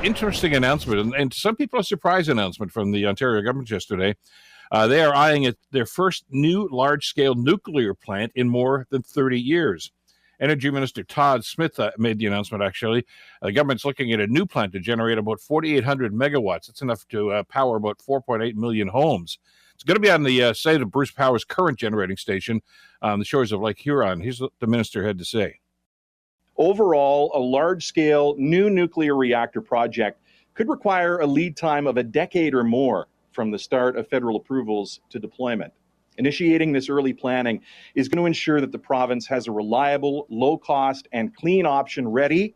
interesting announcement, and some people a surprise announcement from the Ontario government yesterday. They are eyeing their first new large-scale nuclear plant in more than 30 years. Energy Minister Todd Smith made the announcement, actually. The government's looking at a new plant to generate about 4,800 megawatts. That's enough to power about 4.8 million homes. It's going to be on the site of Bruce Power's current generating station on the shores of Lake Huron. Here's what the minister had to say. Overall, a large-scale new nuclear reactor project could require a lead time of a decade or more from the start of federal approvals to deployment. Initiating this early planning is going to ensure that the province has a reliable, low-cost, and clean option ready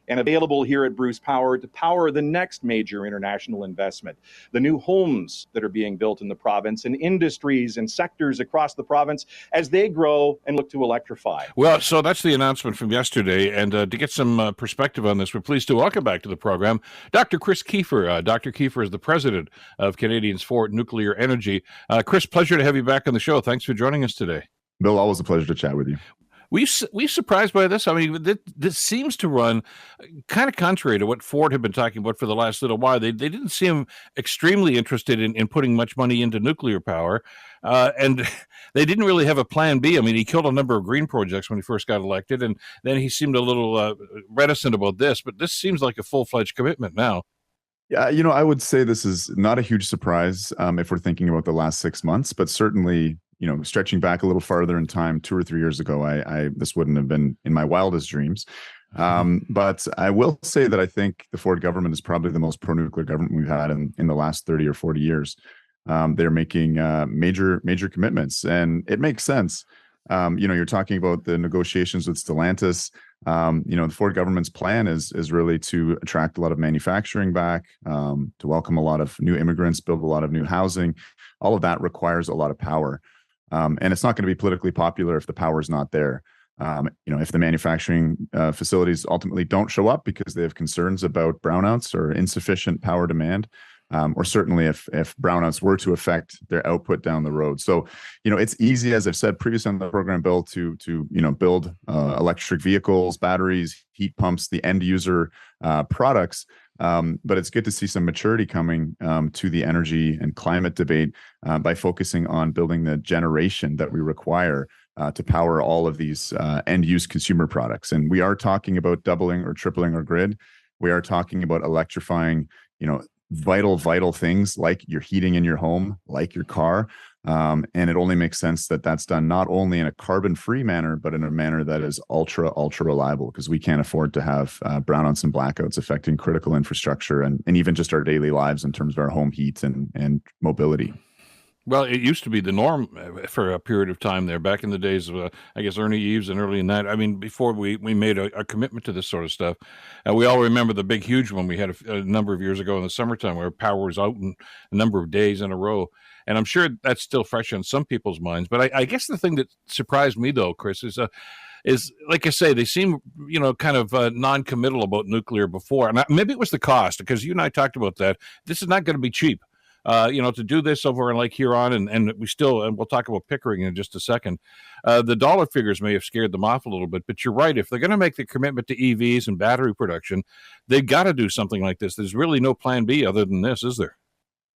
and available here at Bruce Power to power the next major international investment, the new homes that are being built in the province and industries and sectors across the province as they grow and look to electrify. Well, so that's the announcement from yesterday, and to get some perspective on this, we're pleased to welcome back to the program Dr. Chris Keefer. Dr. Keefer is the president of Canadians for Nuclear Energy. Chris, pleasure to have you back on the show. Thanks for joining us today. Bill, always a pleasure to chat with you. We surprised by this? I mean, this seems to run kind of contrary to what Ford had been talking about for the last little while. They didn't seem extremely interested in putting much money into nuclear power, and they didn't really have a plan B. I mean, he killed a number of green projects when he first got elected, and then he seemed a little reticent about this, but this seems like a full-fledged commitment now. Yeah, I would say this is not a huge surprise if we're thinking about the last 6 months, but certainly stretching back a little farther in time, 2 or 3 years ago, I this wouldn't have been in my wildest dreams. But I will say that I think the Ford government is probably the most pro-nuclear government we've had in the last 30 or 40 years. They're making major commitments, and it makes sense. You're talking about the negotiations with Stellantis. The Ford government's plan is really to attract a lot of manufacturing back, to welcome a lot of new immigrants, build a lot of new housing. All of that requires a lot of power. And it's not going to be politically popular if the power is not there. If the manufacturing facilities ultimately don't show up because they have concerns about brownouts or insufficient power demand, or certainly if brownouts were to affect their output down the road. So, it's easy, as I've said previously on the program, Bill, to build electric vehicles, batteries, heat pumps, the end user products. But it's good to see some maturity coming to the energy and climate debate by focusing on building the generation that we require to power all of these end-use consumer products. And we are talking about doubling or tripling our grid. We are talking about electrifying, vital things like your heating in your home, like your car. And it only makes sense that that's done not only in a carbon-free manner, but in a manner that is ultra reliable, because we can't afford to have brownouts and blackouts affecting critical infrastructure and even just our daily lives in terms of our home heat and mobility. Well, it used to be the norm for a period of time there, back in the days of, I guess, Ernie Eves and early in that. I mean, before we made a commitment to this sort of stuff. We all remember the big, huge one we had a number of years ago in the summertime where power was out in a number of days in a row. And I'm sure that's still fresh on some people's minds. But I guess the thing that surprised me, though, Chris, is like I say, they seem, kind of non-committal about nuclear before. And maybe it was the cost, because you and I talked about that. This is not going to be cheap. To do this over in Lake Huron, and we'll talk about Pickering in just a second. The dollar figures may have scared them off a little bit, but you're right. If they're going to make the commitment to EVs and battery production, they've got to do something like this. There's really no plan B other than this, is there?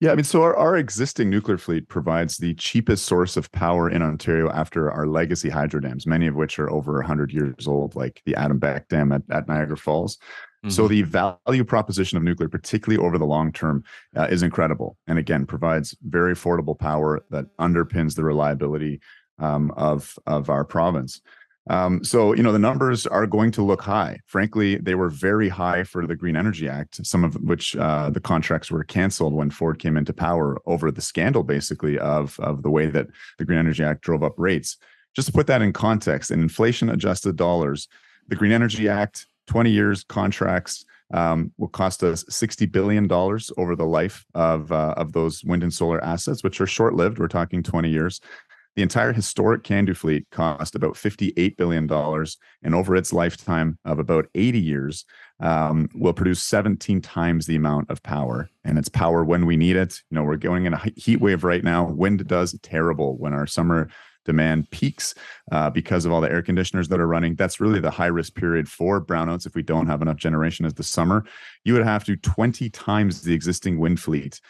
Yeah, I mean, so our existing nuclear fleet provides the cheapest source of power in Ontario after our legacy hydro dams, many of which are over 100 years old, like the Adam Beck Dam at Niagara Falls. Mm-hmm. So the value proposition of nuclear, particularly over the long term, is incredible. And again, provides very affordable power that underpins the reliability of our province. So the numbers are going to look high. Frankly, they were very high for the Green Energy Act, some of which the contracts were canceled when Ford came into power over the scandal, basically, of the way that the Green Energy Act drove up rates. Just to put that in context, in inflation-adjusted dollars, the Green Energy Act, 20 years contracts, will cost us $60 billion over the life of those wind and solar assets, which are short-lived. We're talking 20 years. The entire historic CANDU fleet cost about $58 billion, and over its lifetime of about 80 years, will produce 17 times the amount of power. And it's power when we need it. We're going in a heat wave right now. Wind does terrible when our summer demand peaks because of all the air conditioners that are running. That's really the high risk period for brownouts if we don't have enough generation as the summer. You would have to 20 times the existing wind fleet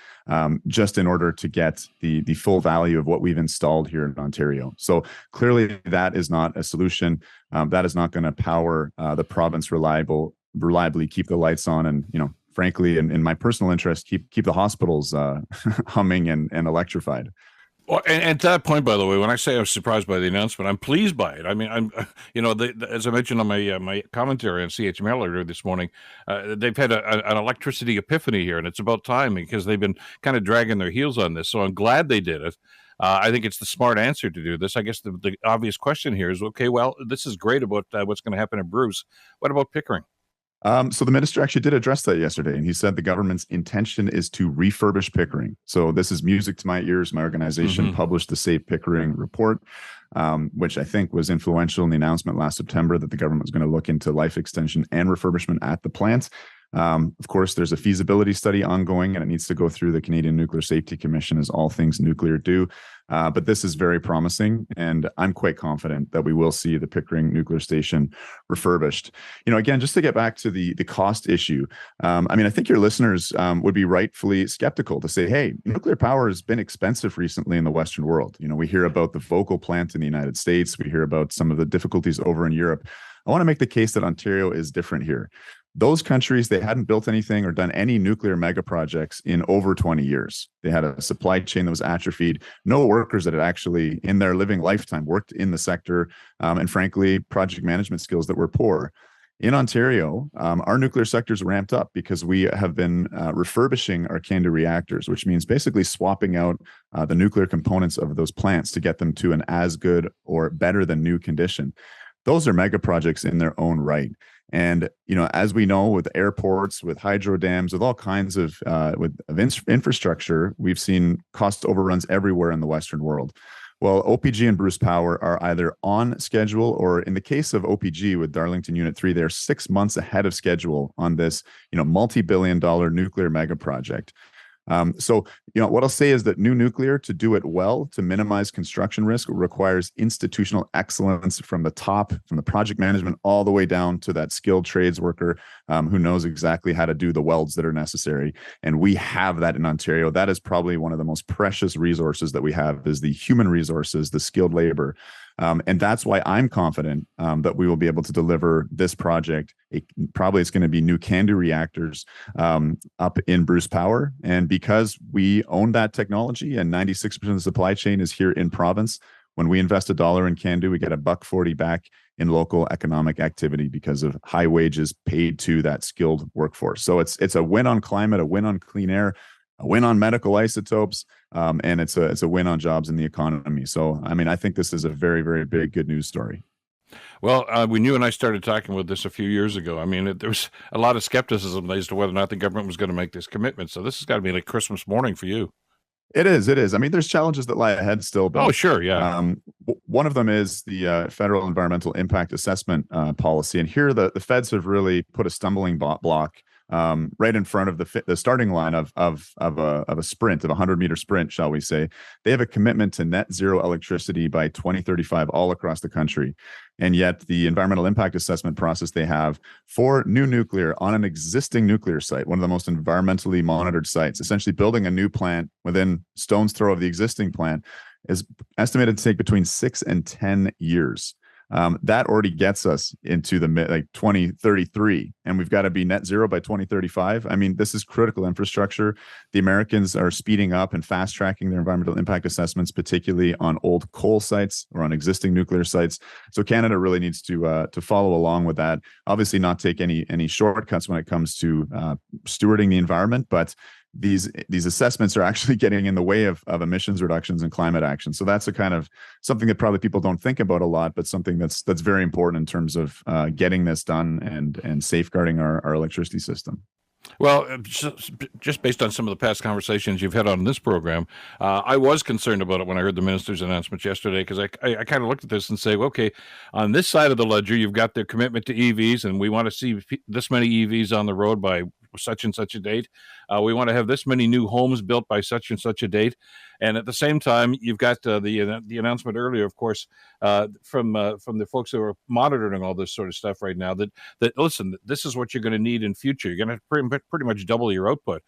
just in order to get the full value of what we've installed here in Ontario. So clearly that is not a solution. That is not going to power the province reliably, keep the lights on, and frankly, in my personal interest, keep the hospitals humming and electrified. Well, and to that point, by the way, when I say I was surprised by the announcement, I'm pleased by it. I mean, as I mentioned on my commentary on CHML earlier this morning, they've had an electricity epiphany here, and it's about time because they've been kind of dragging their heels on this. So I'm glad they did it. I think it's the smart answer to do this. I guess the obvious question here is, okay, well, this is great about what's going to happen in Bruce. What about Pickering? So the minister actually did address that yesterday, and he said the government's intention is to refurbish Pickering. So this is music to my ears. My organization published the Save Pickering report, which I think was influential in the announcement last September that the government was going to look into life extension and refurbishment at the plant. Of course, there's a feasibility study ongoing, and it needs to go through the Canadian Nuclear Safety Commission, as all things nuclear do. But this is very promising, and I'm quite confident that we will see the Pickering nuclear station refurbished. Again, just to get back to the cost issue, I think your listeners would be rightfully skeptical to say, hey, nuclear power has been expensive recently in the Western world. We hear about the Vogtle plant in the United States. We hear about some of the difficulties over in Europe. I want to make the case that Ontario is different here. Those countries, they hadn't built anything or done any nuclear mega projects in over 20 years. They had a supply chain that was atrophied, no workers that had actually in their living lifetime worked in the sector, and frankly, project management skills that were poor. In Ontario, our nuclear sector's ramped up because we have been refurbishing our CANDU reactors, which means basically swapping out the nuclear components of those plants to get them to an as good or better than new condition. Those are mega projects in their own right. And, as we know, with airports, with hydro dams, with all kinds of infrastructure, we've seen cost overruns everywhere in the Western world. Well, OPG and Bruce Power are either on schedule, or in the case of OPG with Darlington Unit 3, they're 6 months ahead of schedule on this, multi-billion-dollar nuclear mega project. So what I'll say is that new nuclear, to do it well, to minimize construction risk, requires institutional excellence from the top, from the project management, all the way down to that skilled trades worker who knows exactly how to do the welds that are necessary. And we have that in Ontario. That is probably one of the most precious resources that we have, is the human resources, the skilled labor. And that's why I'm confident that we will be able to deliver this project. Probably it's going to be new CANDU reactors up in Bruce Power. And because we own that technology and 96% of the supply chain is here in province, when we invest $1 in CANDU, we get $1.40 back in local economic activity because of high wages paid to that skilled workforce. So it's a win on climate, a win on clean air, a win on medical isotopes, and it's a win on jobs in the economy. So, I think this is a very, very big good news story. Well, when you and I started talking about this a few years ago, there was a lot of skepticism as to whether or not the government was going to make this commitment. So this has got to be like Christmas morning for you. It is. There's challenges that lie ahead still. But, oh, sure. Yeah. One of them is the federal environmental impact assessment policy. And here the feds have really put a stumbling block right in front of the starting line of a sprint, of a 100-meter sprint, shall we say. They have a commitment to net zero electricity by 2035 all across the country. And yet the environmental impact assessment process they have for new nuclear on an existing nuclear site, one of the most environmentally monitored sites, essentially building a new plant within stone's throw of the existing plant, is estimated to take between 6 and 10 years. That already gets us into the 2033, and we've got to be net zero by 2035. This is critical infrastructure. The Americans are speeding up and fast tracking their environmental impact assessments, particularly on old coal sites or on existing nuclear sites. So Canada really needs to follow along with that. Obviously, not take any shortcuts when it comes to stewarding the environment, but these assessments are actually getting in the way of emissions reductions and climate action. So that's a kind of something that probably people don't think about a lot, but something that's very important in terms of getting this done and safeguarding our electricity system. Well, just based on some of the past conversations you've had on this program, I was concerned about it when I heard the minister's announcement yesterday, because I kind of looked at this and say, well, okay, on this side of the ledger, you've got their commitment to EVs, and we want to see this many EVs on the road by such and such a date. We want to have this many new homes built by such and such a date. And at the same time, you've got the announcement earlier, of course, from the folks who are monitoring all this sort of stuff right now. That listen, this is what you're going to need in future. You're going to pretty much double your output.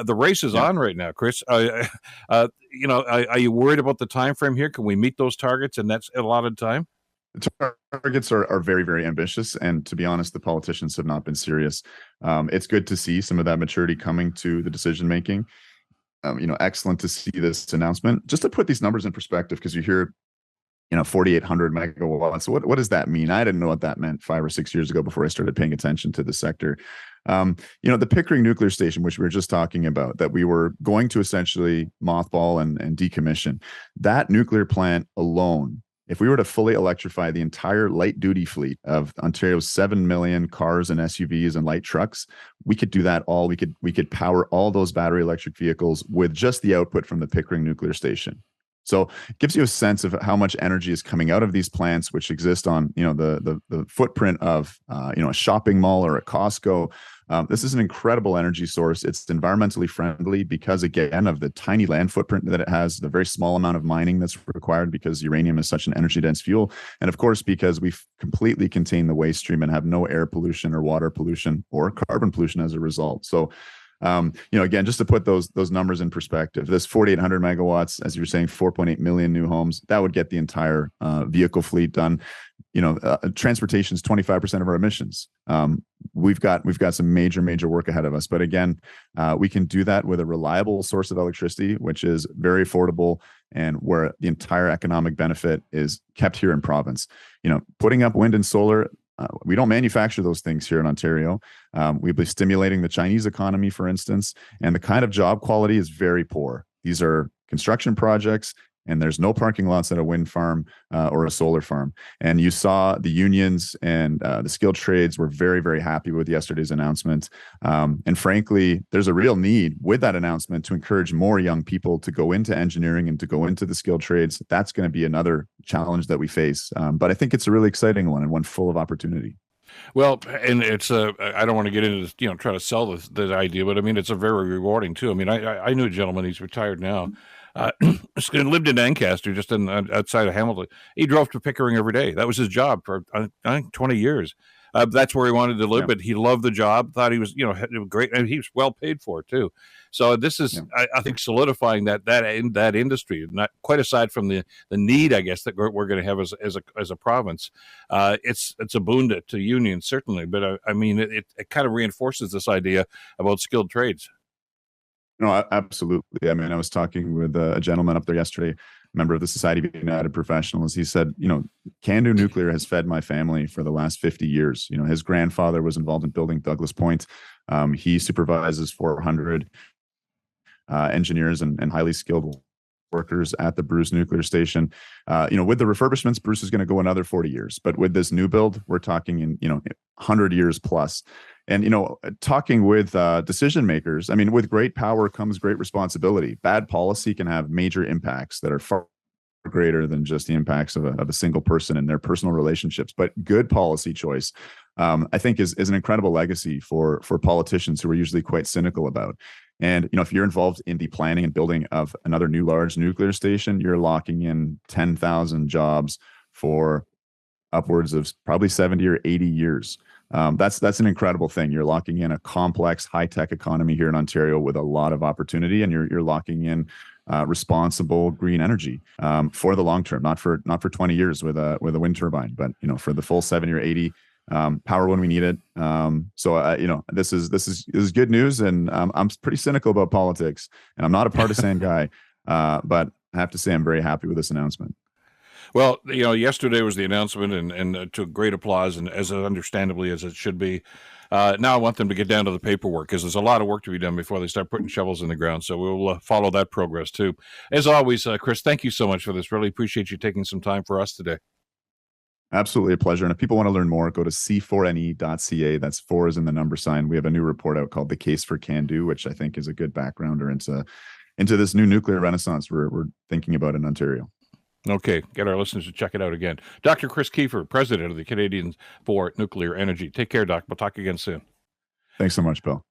The race is on right now, Chris. Are you worried about the time frame here? Can we meet those targets in that allotted time? The targets are very, very ambitious. And to be honest, the politicians have not been serious. It's good to see some of that maturity coming to the decision making. Excellent to see this announcement. Just to put these numbers in perspective, because you hear 4,800 megawatts. What does that mean? I didn't know what that meant 5 or 6 years ago before I started paying attention to the sector. The Pickering nuclear station, which we were just talking about, that we were going to essentially mothball and decommission, that nuclear plant alone, if we were to fully electrify the entire light duty fleet of Ontario's 7 million cars and SUVs and light trucks, we could do that all. We could power all those battery electric vehicles with just the output from the Pickering nuclear station. So it gives you a sense of how much energy is coming out of these plants, which exist on the footprint of a shopping mall or a Costco. This is an incredible energy source. It's environmentally friendly because, again, of the tiny land footprint that it has, the very small amount of mining that's required because uranium is such an energy dense fuel, and of course because we completely contain the waste stream and have no air pollution or water pollution or carbon pollution as a result. So again, just to put those numbers in perspective, this 4,800 megawatts, as you were saying, 4.8 million new homes, that would get the entire vehicle fleet done. Transportation is 25% of our emissions. We've got some major work ahead of us. But again, we can do that with a reliable source of electricity, which is very affordable and where the entire economic benefit is kept here in province. Putting up wind and solar, we don't manufacture those things here in Ontario. We'll be stimulating the Chinese economy, for instance, and the kind of job quality is very poor. These are construction projects, and there's no parking lots at a wind farm or a solar farm. And you saw the unions and the skilled trades were very, very happy with yesterday's announcement. And frankly, there's a real need with that announcement to encourage more young people to go into engineering and to go into the skilled trades. That's going to be another challenge that we face. But I think it's a really exciting one and one full of opportunity. Well, and it's I don't want to get into this, try to sell the idea, but I mean, it's a very rewarding too. I mean, I knew a gentleman, he's retired now, lived in Ancaster, just outside of Hamilton. He drove to Pickering every day. That was his job for, I think, 20 years. That's where he wanted to live, but he loved the job, thought he was, great. And he was well paid for it too. So this is, I think, solidifying that industry, not quite aside from the need, I guess, that we're going to have as a province. It's a boon to unions, certainly. But I mean, it kind of reinforces this idea about skilled trades. No, absolutely. I mean, I was talking with a gentleman up there yesterday, member of the Society of United Professionals. He said, CANDU Nuclear has fed my family for the last 50 years. His grandfather was involved in building Douglas Point. He supervises 400 engineers and highly skilled workers at the Bruce nuclear station. With the refurbishments, Bruce is going to go another 40 years. But with this new build, we're talking in 100 years plus. And, talking with decision makers, I mean, with great power comes great responsibility. Bad policy can have major impacts that are far greater than just the impacts of a single person and their personal relationships. But good policy choice, I think, is an incredible legacy for politicians who are usually quite cynical about. And, if you're involved in the planning and building of another new large nuclear station, you're locking in 10,000 jobs for upwards of probably 70 or 80 years. That's an incredible thing. You're locking in a complex, high-tech economy here in Ontario with a lot of opportunity, and you're locking in responsible green energy for the long term, not for 20 years with a wind turbine, but for the full 70 or 80. Power when we need it. This is good news, and I'm pretty cynical about politics, and I'm not a partisan guy, but I have to say I'm very happy with this announcement. Well, yesterday was the announcement, and to great applause, and as understandably as it should be. Now I want them to get down to the paperwork, because there's a lot of work to be done before they start putting shovels in the ground. So we'll follow that progress too. As always, Chris, thank you so much for this. Really appreciate you taking some time for us today. Absolutely a pleasure. And if people want to learn more, go to c4ne.ca. That's 4 is in the number sign. We have a new report out called The Case for CANDU, which I think is a good backgrounder into this new nuclear renaissance we're thinking about in Ontario. Okay, get our listeners to check it out again. Dr. Chris Keefer, president of the Canadians for Nuclear Energy. Take care, Doc. We'll talk again soon. Thanks so much, Bill.